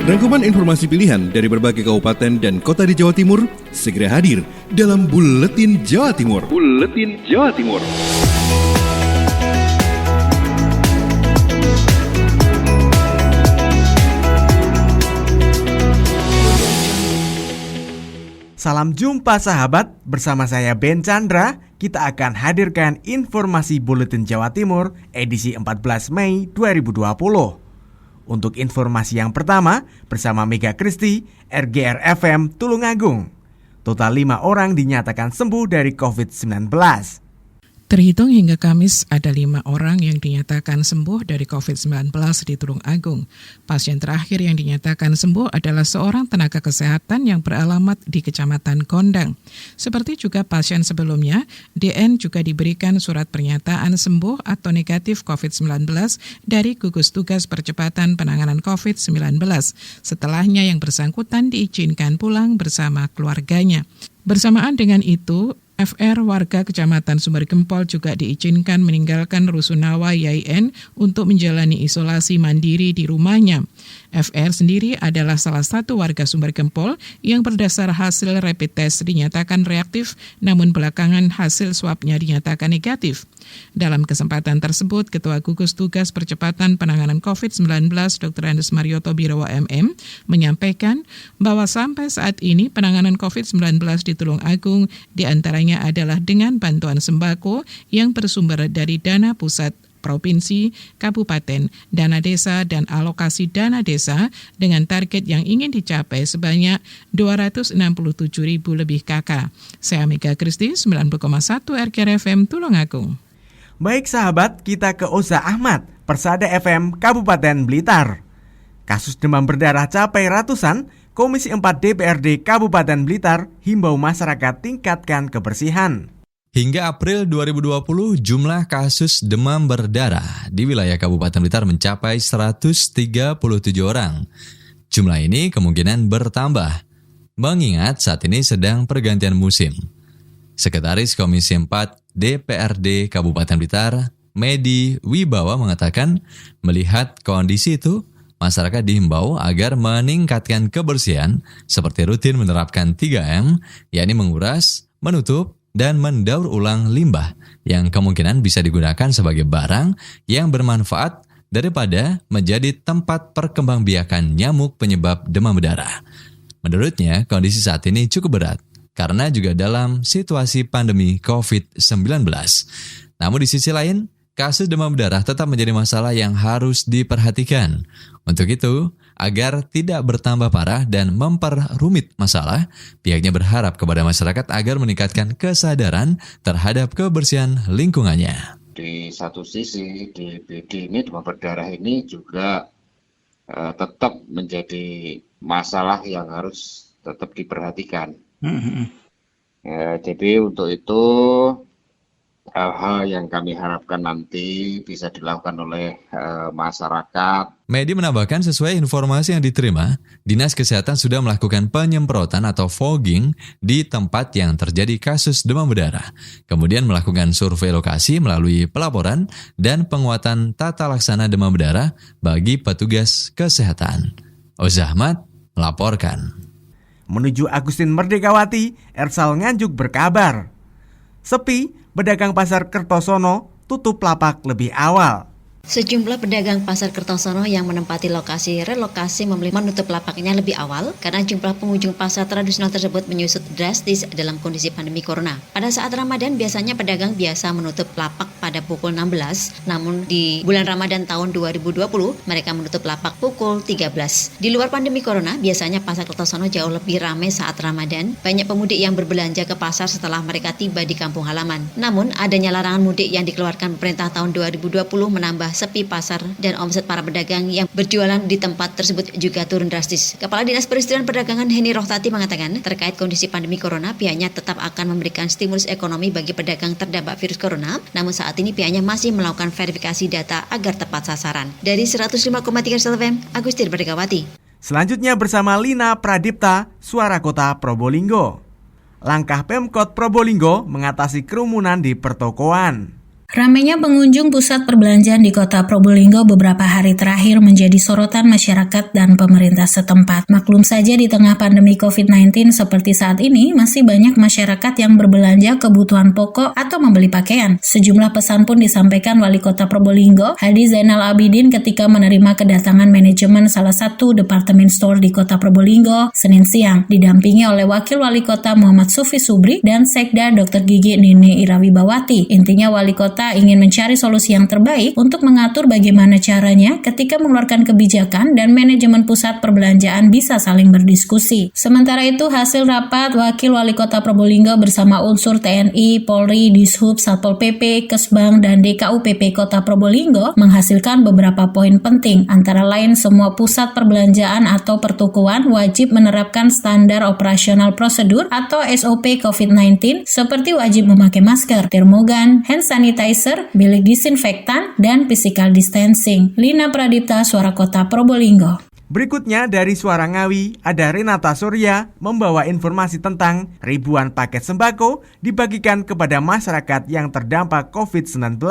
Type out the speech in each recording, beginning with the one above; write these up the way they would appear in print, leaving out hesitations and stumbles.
Rangkuman informasi pilihan dari berbagai kabupaten dan kota di Jawa Timur segera hadir dalam Buletin Jawa Timur. Buletin Jawa Timur. Salam jumpa sahabat, bersama saya Ben Chandra. Kita akan hadirkan informasi Buletin Jawa Timur edisi 14 Mei 2020. Untuk informasi yang pertama, bersama Mega Kristi, RGR FM Tulungagung. Total 5 orang dinyatakan sembuh dari COVID-19. Terhitung hingga Kamis, ada 5 orang yang dinyatakan sembuh dari COVID-19 di Tulungagung. Pasien terakhir yang dinyatakan sembuh adalah seorang tenaga kesehatan yang beralamat di Kecamatan Kondang. Seperti juga pasien sebelumnya, DN juga diberikan surat pernyataan sembuh atau negatif COVID-19 dari gugus tugas percepatan penanganan COVID-19. Setelahnya yang bersangkutan diizinkan pulang bersama keluarganya. Bersamaan dengan itu, FR warga Kecamatan Sumber Gempol juga diizinkan meninggalkan Rusunawa YIN untuk menjalani isolasi mandiri di rumahnya. FR sendiri adalah salah satu warga Sumber Gempol yang berdasar hasil rapid test dinyatakan reaktif, namun belakangan hasil swabnya dinyatakan negatif. Dalam kesempatan tersebut, Ketua Gugus Tugas Percepatan Penanganan COVID-19 Dr. Andes Marioto Birawa MM menyampaikan bahwa sampai saat ini penanganan COVID-19 di Tulungagung diantaranya adalah dengan bantuan sembako yang bersumber dari dana pusat, provinsi, kabupaten, dana desa, dan alokasi dana desa dengan target yang ingin dicapai sebanyak 267.000 lebih KK. Saya Mega Kristi, 90,1 RGR FM Tulungagung. Baik sahabat, kita ke Oza Ahmad, Persada FM Kabupaten Blitar. Kasus demam berdarah capai ratusan, Komisi 4 DPRD Kabupaten Blitar himbau masyarakat tingkatkan kebersihan. Hingga April 2020, jumlah kasus demam berdarah di wilayah Kabupaten Blitar mencapai 137 orang. Jumlah ini kemungkinan bertambah, mengingat saat ini sedang pergantian musim. Sekretaris Komisi 4 DPRD Kabupaten Blitar, Medi Wibawa mengatakan, melihat kondisi itu, masyarakat dihimbau agar meningkatkan kebersihan seperti rutin menerapkan 3M, yakni menguras, menutup, dan mendaur ulang limbah yang kemungkinan bisa digunakan sebagai barang yang bermanfaat daripada menjadi tempat perkembangbiakan nyamuk penyebab demam berdarah. Menurutnya, kondisi saat ini cukup berat karena juga dalam situasi pandemi COVID-19. Namun di sisi lain, kasus demam berdarah tetap menjadi masalah yang harus diperhatikan. Untuk itu, agar tidak bertambah parah dan memperrumit masalah, pihaknya berharap kepada masyarakat agar meningkatkan kesadaran terhadap kebersihan lingkungannya. Di satu sisi, DBD ini, demam berdarah ini juga tetap menjadi masalah yang harus tetap diperhatikan. Jadi untuk itu, hal-hal yang kami harapkan nanti bisa dilakukan oleh masyarakat. Medi menambahkan sesuai informasi yang diterima, Dinas Kesehatan sudah melakukan penyemprotan atau fogging di tempat yang terjadi kasus demam berdarah. Kemudian melakukan survei lokasi melalui pelaporan dan penguatan tata laksana demam berdarah bagi petugas kesehatan. Oza Ahmad melaporkan. Menuju Agustin Merdekawati, Ersal Nganjuk berkabar. Sepi, pedagang pasar Kertosono tutup lapak lebih awal. Sejumlah pedagang pasar Kertosono yang menempati lokasi relokasi memilih menutup lapaknya lebih awal karena jumlah pengunjung pasar tradisional tersebut menyusut drastis dalam kondisi pandemi corona. Pada saat Ramadan biasanya pedagang biasa menutup lapak pada pukul 16, namun di bulan Ramadan tahun 2020 mereka menutup lapak pukul 13. Di luar pandemi corona biasanya pasar Kertosono jauh lebih ramai saat Ramadan. Banyak pemudik yang berbelanja ke pasar setelah mereka tiba di kampung halaman. Namun adanya larangan mudik yang dikeluarkan pemerintah tahun 2020 menambah sepi pasar dan omset para pedagang yang berjualan di tempat tersebut juga turun drastis. Kepala Dinas Perindustrian Perdagangan Heni Rohtati mengatakan terkait kondisi pandemi corona pihaknya tetap akan memberikan stimulus ekonomi bagi pedagang terdampak virus corona, namun saat ini pihaknya masih melakukan verifikasi data agar tepat sasaran. Dari 105,3 FM, Agustin Merdekawati. Selanjutnya bersama Lina Pradipta, Suara Kota Probolinggo. Langkah Pemkot Probolinggo mengatasi kerumunan di pertokoan. Ramainya pengunjung pusat perbelanjaan di Kota Probolinggo beberapa hari terakhir menjadi sorotan masyarakat dan pemerintah setempat. Maklum saja di tengah pandemi COVID-19 seperti saat ini, masih banyak masyarakat yang berbelanja kebutuhan pokok atau membeli pakaian. Sejumlah pesan pun disampaikan Wali Kota Probolinggo, Hadi Zainal Abidin, ketika menerima kedatangan manajemen salah satu departemen store di Kota Probolinggo Senin siang, didampingi oleh Wakil Wali Kota Muhammad Sufi Subri dan Sekda Dr. Gigi Nini Irawibawati. Intinya Wali Kota ingin mencari solusi yang terbaik untuk mengatur bagaimana caranya ketika mengeluarkan kebijakan dan manajemen pusat perbelanjaan bisa saling berdiskusi. Sementara itu, hasil rapat Wakil Wali Kota Probolinggo bersama unsur TNI, Polri, Dishub, Satpol PP, Kesbang, dan DKUPP Kota Probolinggo menghasilkan beberapa poin penting, antara lain semua pusat perbelanjaan atau pertokoan wajib menerapkan standar operasional prosedur atau SOP COVID-19 seperti wajib memakai masker, termogan, hand sanitizer, bilik disinfektan, dan physical distancing. Lina Pradipta, Suara Kota Probolinggo. Berikutnya dari Suara Ngawi, ada Renata Surya membawa informasi tentang ribuan paket sembako dibagikan kepada masyarakat yang terdampak COVID-19.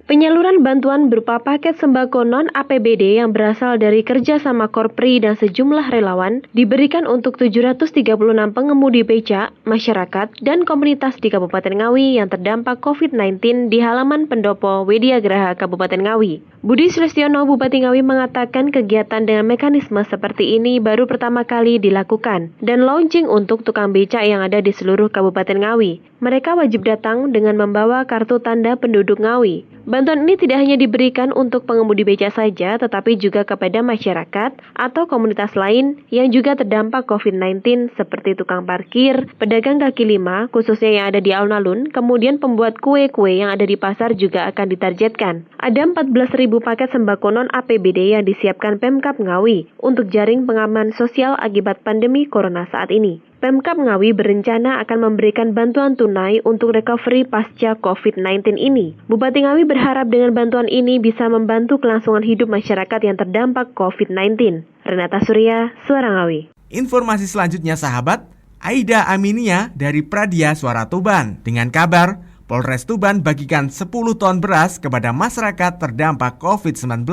Penyaluran bantuan berupa paket sembako non-APBD yang berasal dari kerjasama Korpri dan sejumlah relawan diberikan untuk 736 pengemudi becak, masyarakat, dan komunitas di Kabupaten Ngawi yang terdampak COVID-19 di halaman pendopo Widyagraha Kabupaten Ngawi. Budi Sulestiono, Bupati Ngawi, mengatakan kegiatan dengan mekanisme seperti ini baru pertama kali dilakukan dan launching untuk tukang becak yang ada di seluruh Kabupaten Ngawi. Mereka wajib datang dengan membawa kartu tanda penduduk Ngawi. Bantuan ini tidak hanya diberikan untuk pengemudi becak saja, tetapi juga kepada masyarakat atau komunitas lain yang juga terdampak COVID-19 seperti tukang parkir, pedagang kaki lima, khususnya yang ada di alun-alun, kemudian pembuat kue-kue yang ada di pasar juga akan ditargetkan. Ada 14.000 paket sembako non-APBD yang disiapkan Pemkab Ngawi untuk jaring pengaman sosial akibat pandemi Corona saat ini. Pemkab Ngawi berencana akan memberikan bantuan tunai untuk recovery pasca COVID-19 ini. Bupati Ngawi berharap dengan bantuan ini bisa membantu kelangsungan hidup masyarakat yang terdampak COVID-19. Renata Surya, Suara Ngawi. Informasi selanjutnya sahabat, Aida Aminia dari Pradia Suara Tuban dengan kabar Polres Tuban bagikan 10 ton beras kepada masyarakat terdampak COVID-19.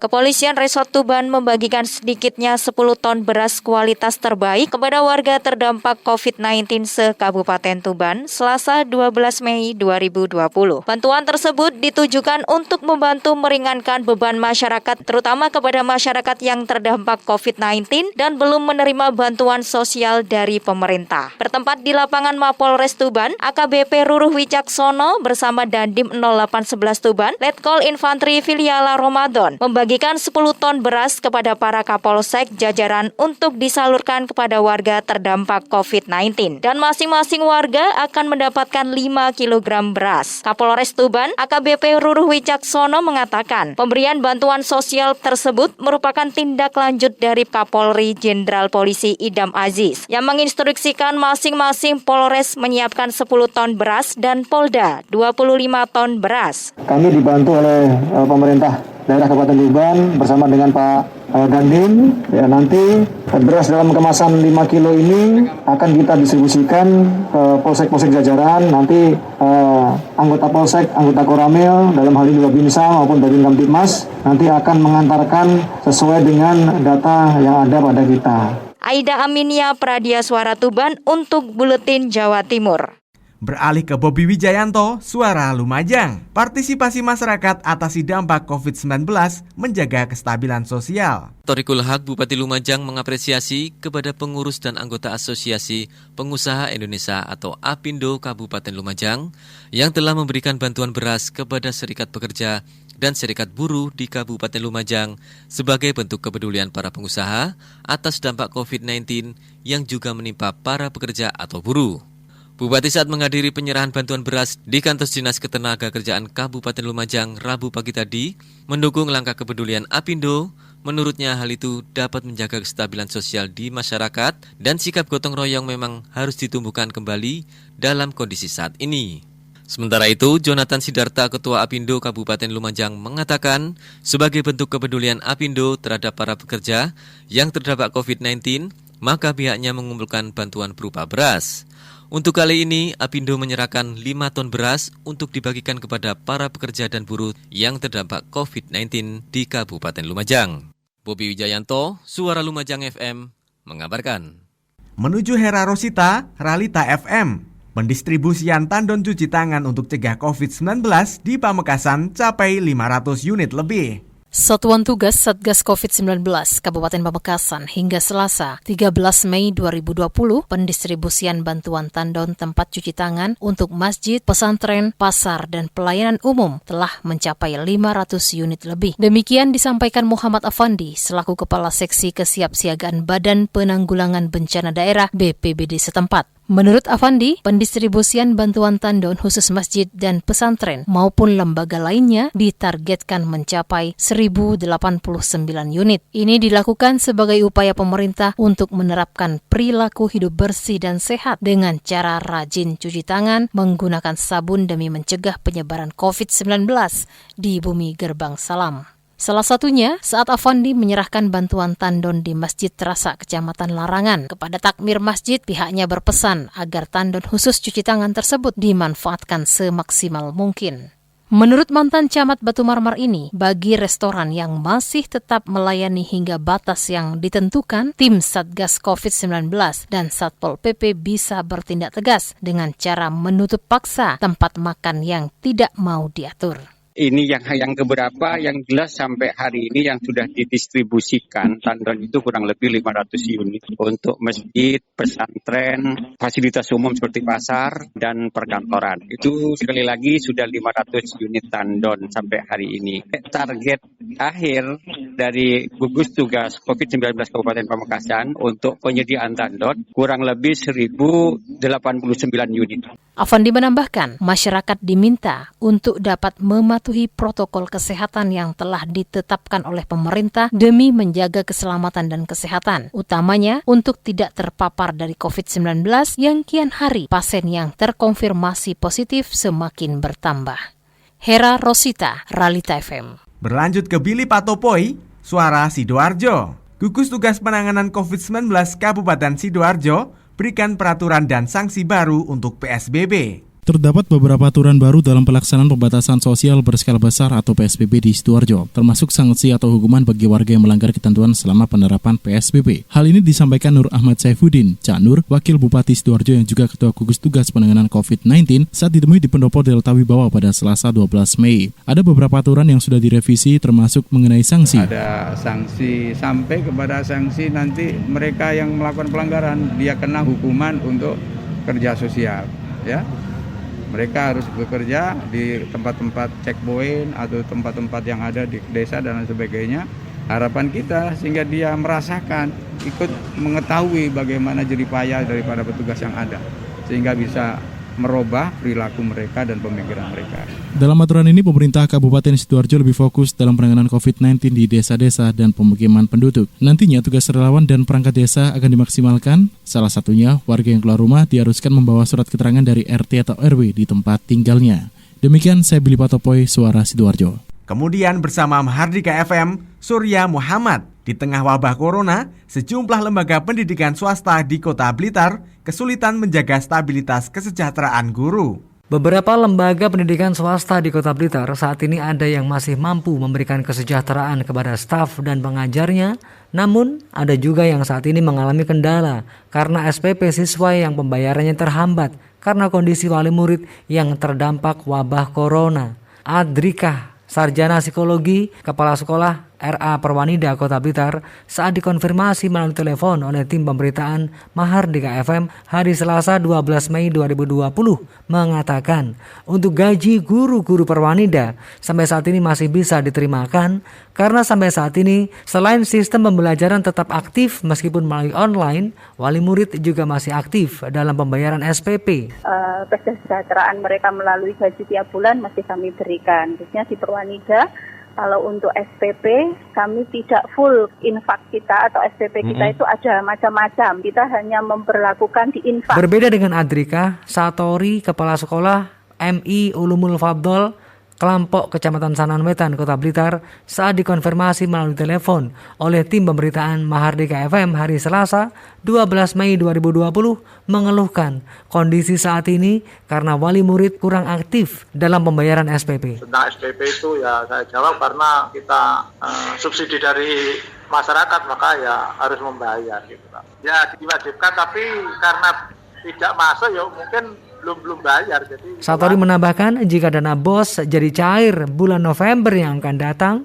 Kepolisian Resort Tuban membagikan sedikitnya 10 ton beras kualitas terbaik kepada warga terdampak COVID-19 se-Kabupaten Tuban Selasa 12 Mei 2020. Bantuan tersebut ditujukan untuk membantu meringankan beban masyarakat, terutama kepada masyarakat yang terdampak COVID-19 dan belum menerima bantuan sosial dari pemerintah. Bertempat di lapangan Mapolres Tuban, AKBP Ruruh Wicaksono bersama Dandim 0811 Tuban, Letkol Infanteri Filiala Ramadan membagikan 10 ton beras kepada para Kapolsek jajaran untuk disalurkan kepada warga terdampak COVID-19. Dan masing-masing warga akan mendapatkan 5 kg beras. Kapolres Tuban, AKBP Ruruh Wicaksono mengatakan, pemberian bantuan sosial tersebut merupakan tindak lanjut dari Kapolri Jenderal Polisi Idam Aziz yang menginstruksikan masing-masing Polres menyiapkan 10 ton beras dan Polda 25 ton beras. Kami dibantu oleh pemerintah daerah Kabupaten Tuban bersama dengan Pak Dandim. Ya, nanti beras dalam kemasan 5 kilo ini akan kita distribusikan ke polsek-polsek jajaran. Nanti anggota polsek, anggota Koramil, dalam hal ini Babinsa maupun Babin Kamtibmas, nanti akan mengantarkan sesuai dengan data yang ada pada kita. Aida Aminia, Pradia Suara Tuban untuk Buletin Jawa Timur. Beralih ke Bobi Wijayanto, Suara Lumajang. Partisipasi masyarakat atasi dampak COVID-19 menjaga kestabilan sosial. Thoriqul Haq, Bupati Lumajang, mengapresiasi kepada pengurus dan anggota Asosiasi Pengusaha Indonesia atau APindo Kabupaten Lumajang yang telah memberikan bantuan beras kepada Serikat Pekerja dan Serikat Buruh di Kabupaten Lumajang sebagai bentuk kepedulian para pengusaha atas dampak COVID-19 yang juga menimpa para pekerja atau buruh. Bupati saat menghadiri penyerahan bantuan beras di kantor Dinas Ketenagakerjaan Kabupaten Lumajang Rabu pagi tadi mendukung langkah kepedulian APindo. Menurutnya hal itu dapat menjaga kestabilan sosial di masyarakat dan sikap gotong royong memang harus ditumbuhkan kembali dalam kondisi saat ini. Sementara itu, Jonathan Sidarta, Ketua APindo Kabupaten Lumajang, mengatakan sebagai bentuk kepedulian APindo terhadap para pekerja yang terdampak COVID-19, maka pihaknya mengumpulkan bantuan berupa beras. Untuk kali ini, Apindo menyerahkan 5 ton beras untuk dibagikan kepada para pekerja dan buruh yang terdampak COVID-19 di Kabupaten Lumajang. Bobi Wijayanto, Suara Lumajang FM, mengabarkan. Menuju Hera Rosita, Ralita FM. Pendistribusian tandon cuci tangan untuk cegah COVID-19 di Pamekasan capai 500 unit lebih. Satuan Tugas Satgas COVID-19 Kabupaten Pamekasan hingga Selasa 13 Mei 2020 pendistribusian bantuan tandon tempat cuci tangan untuk masjid, pesantren, pasar, dan pelayanan umum telah mencapai 500 unit lebih. Demikian disampaikan Muhammad Afandi selaku Kepala Seksi Kesiapsiagaan Badan Penanggulangan Bencana Daerah BPBD setempat. Menurut Afandi, pendistribusian bantuan tandon khusus masjid dan pesantren maupun lembaga lainnya ditargetkan mencapai 1.089 unit. Ini dilakukan sebagai upaya pemerintah untuk menerapkan perilaku hidup bersih dan sehat dengan cara rajin cuci tangan, menggunakan sabun demi mencegah penyebaran COVID-19 di Bumi Gerbang Salam. Salah satunya saat Afandi menyerahkan bantuan tandon di Masjid Terasa, Kecamatan Larangan. Kepada takmir masjid, pihaknya berpesan agar tandon khusus cuci tangan tersebut dimanfaatkan semaksimal mungkin. Menurut mantan camat Batu Marmar ini, bagi restoran yang masih tetap melayani hingga batas yang ditentukan, tim Satgas COVID-19 dan Satpol PP bisa bertindak tegas dengan cara menutup paksa tempat makan yang tidak mau diatur. Ini yang keberapa, yang jelas sampai hari ini yang sudah didistribusikan tandon itu kurang lebih 500 unit untuk masjid, pesantren, fasilitas umum seperti pasar dan perkantoran. Itu sekali lagi sudah 500 unit tandon sampai hari ini. Target akhir dari gugus tugas COVID-19 Kabupaten Pamekasan untuk penyediaan tandon kurang lebih 1.089 unit. Afandi menambahkan, masyarakat diminta untuk dapat mematuhi protokol kesehatan yang telah ditetapkan oleh pemerintah demi menjaga keselamatan dan kesehatan, utamanya untuk tidak terpapar dari COVID-19 yang kian hari pasien yang terkonfirmasi positif semakin bertambah. Hera Rosita, Ralita FM. Berlanjut ke Billy Patopoi, Suara Sidoarjo. Gugus Tugas Penanganan COVID-19 Kabupaten Sidoarjo berikan peraturan dan sanksi baru untuk PSBB. Terdapat beberapa aturan baru dalam pelaksanaan pembatasan sosial berskala besar atau PSBB di Sidoarjo, termasuk sanksi atau hukuman bagi warga yang melanggar ketentuan selama penerapan PSBB. Hal ini disampaikan Nur Ahmad Saifuddin, Cak Nur, Wakil Bupati Sidoarjo yang juga Ketua Gugus Tugas Penanganan COVID-19 saat ditemui di Pendopo Delta Wibawa pada Selasa 12 Mei. Ada beberapa aturan yang sudah direvisi termasuk mengenai sanksi. Ada sanksi sampai kepada sanksi nanti mereka yang melakukan pelanggaran dia kena hukuman untuk kerja sosial, ya. Mereka harus bekerja di tempat-tempat checkpoint atau tempat-tempat yang ada di desa dan sebagainya. Harapan kita sehingga dia merasakan, ikut mengetahui bagaimana jeripaya daripada petugas yang ada. Sehingga bisa merubah perilaku mereka dan pemikiran mereka. Dalam aturan ini, pemerintah Kabupaten Sidoarjo lebih fokus dalam penanganan COVID-19 di desa-desa dan pemukiman penduduk. Nantinya tugas relawan dan perangkat desa akan dimaksimalkan. Salah satunya, warga yang keluar rumah diharuskan membawa surat keterangan dari RT atau RW di tempat tinggalnya. Demikian saya Billy Patopoi, Suara Sidoarjo. Kemudian bersama Mahardika FM, Surya Muhammad. Di tengah wabah corona, sejumlah lembaga pendidikan swasta di Kota Blitar kesulitan menjaga stabilitas kesejahteraan guru. Beberapa lembaga pendidikan swasta di Kota Blitar saat ini ada yang masih mampu memberikan kesejahteraan kepada staf dan pengajarnya, namun ada juga yang saat ini mengalami kendala karena SPP siswa yang pembayarannya terhambat karena kondisi wali murid yang terdampak wabah corona. Adrika, sarjana psikologi, kepala sekolah RA Perwanida Kota Blitar saat dikonfirmasi melalui telepon oleh tim pemberitaan Mahardika FM hari Selasa 12 Mei 2020 mengatakan untuk gaji guru-guru Perwanida sampai saat ini masih bisa diterimakan karena sampai saat ini selain sistem pembelajaran tetap aktif meskipun melalui online, wali murid juga masih aktif dalam pembayaran SPP. Kesejahteraan mereka melalui gaji tiap bulan masih kami berikan, khususnya di Perwanida. Kalau untuk SPP, kami tidak full infak kita atau SPP kita itu ada macam-macam. Kita hanya memperlakukan di infak. Berbeda dengan Adrika, Satori, Kepala Sekolah MI Ulumul Fadl, Kelampok, Kecamatan Sanan Wetan, Kota Blitar saat dikonfirmasi melalui telepon oleh tim pemberitaan Mahardika FM hari Selasa 12 Mei 2020 mengeluhkan kondisi saat ini karena wali murid kurang aktif dalam pembayaran SPP. Tentang SPP itu ya saya jawab karena kita subsidi dari masyarakat maka ya harus membayar gitu Pak. Ya diwajibkan tapi karena tidak masuk ya mungkin belum bayar. Jadi Satori menambahkan jika dana BOS jadi cair bulan November yang akan datang,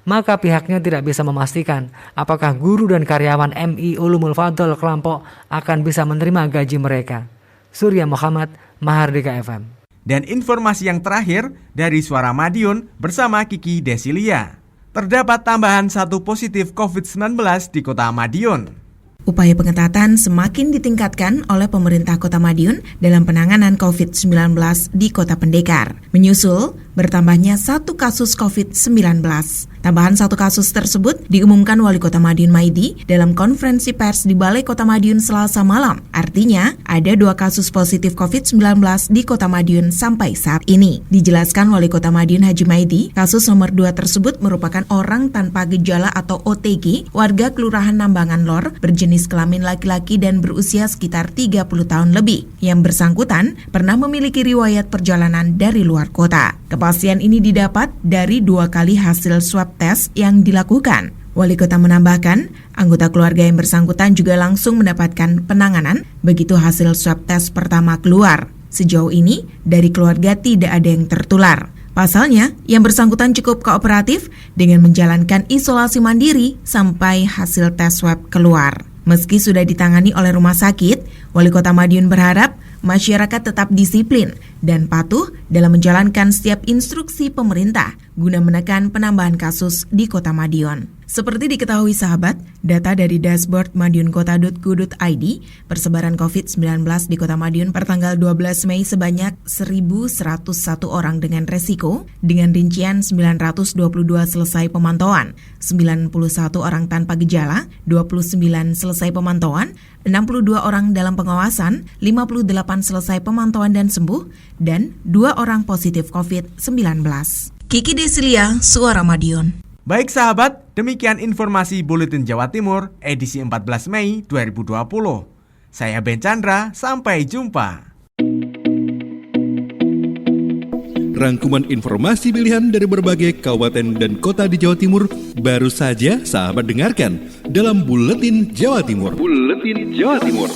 maka pihaknya tidak bisa memastikan apakah guru dan karyawan MI Ulumul Fadl Kelampok akan bisa menerima gaji mereka. Surya Muhammad, Mahardika FM. Dan informasi yang terakhir dari Suara Madiun bersama Kiki Desilia. Terdapat tambahan 1 positif COVID-19 di Kota Madiun. Upaya pengetatan semakin ditingkatkan oleh pemerintah Kota Madiun dalam penanganan COVID-19 di Kota Pendekar. Menyusul bertambahnya 1 kasus COVID-19. Tambahan 1 kasus tersebut diumumkan Wali Kota Madiun Maidi dalam konferensi pers di Balai Kota Madiun Selasa malam. Artinya, ada 2 kasus positif COVID-19 di Kota Madiun sampai saat ini. Dijelaskan Wali Kota Madiun Haji Maidi, kasus nomor 2 tersebut merupakan orang tanpa gejala atau OTG, warga Kelurahan Nambangan Lor, berjenis kelamin laki-laki dan berusia sekitar 30 tahun lebih. Yang bersangkutan pernah memiliki riwayat perjalanan dari luar kota. Kepastian ini didapat dari 2 kali hasil swab tes yang dilakukan. Wali Kota menambahkan, anggota keluarga yang bersangkutan juga langsung mendapatkan penanganan begitu hasil swab tes pertama keluar. Sejauh ini, dari keluarga tidak ada yang tertular. Pasalnya, yang bersangkutan cukup kooperatif dengan menjalankan isolasi mandiri sampai hasil tes swab keluar. Meski sudah ditangani oleh rumah sakit, Wali Kota Madiun berharap masyarakat tetap disiplin dan patuh dalam menjalankan setiap instruksi pemerintah guna menekan penambahan kasus di Kota Madiun. Seperti diketahui sahabat, data dari dashboard madiunkota.go.id, persebaran COVID-19 di Kota Madiun pertanggal 12 Mei sebanyak 1.101 orang dengan resiko, dengan rincian 922 selesai pemantauan, 91 orang tanpa gejala, 29 selesai pemantauan, 62 orang dalam pengawasan, 58 selesai pemantauan dan sembuh, dan 2 orang positif COVID-19. Kiki Desilia, Suara Madiun. Baik sahabat, demikian informasi Buletin Jawa Timur edisi 14 Mei 2020. Saya Ben Chandra, sampai jumpa. Rangkuman informasi pilihan dari berbagai kabupaten dan kota di Jawa Timur baru saja sahabat dengarkan dalam Buletin Jawa Timur. Buletin Jawa Timur.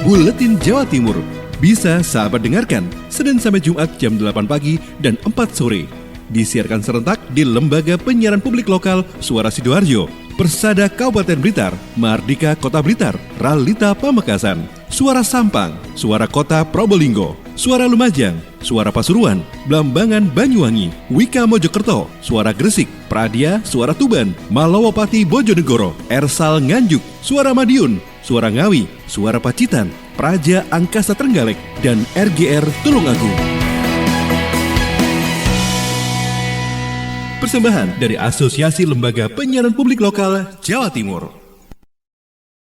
Buletin Jawa Timur bisa sahabat dengarkan Senin sampai Jumat jam 8 pagi dan 4 sore. Disiarkan serentak di Lembaga Penyiaran Publik Lokal Suara Sidoarjo, Persada Kabupaten Blitar, Mahardika Kota Blitar, Ralita Pamekasan, Suara Sampang, Suara Kota Probolinggo, Suara Lumajang, Suara Pasuruan, Blambangan Banyuwangi, Wika Mojokerto, Suara Gresik, Pradia, Suara Tuban, Malawapati Bojonegoro, Ersal Nganjuk, Suara Madiun, Suara Ngawi, Suara Pacitan, Praja Angkasa Trenggalek, dan RGR Tulungagung. Persembahan dari Asosiasi Lembaga Penyiaran Publik Lokal Jawa Timur.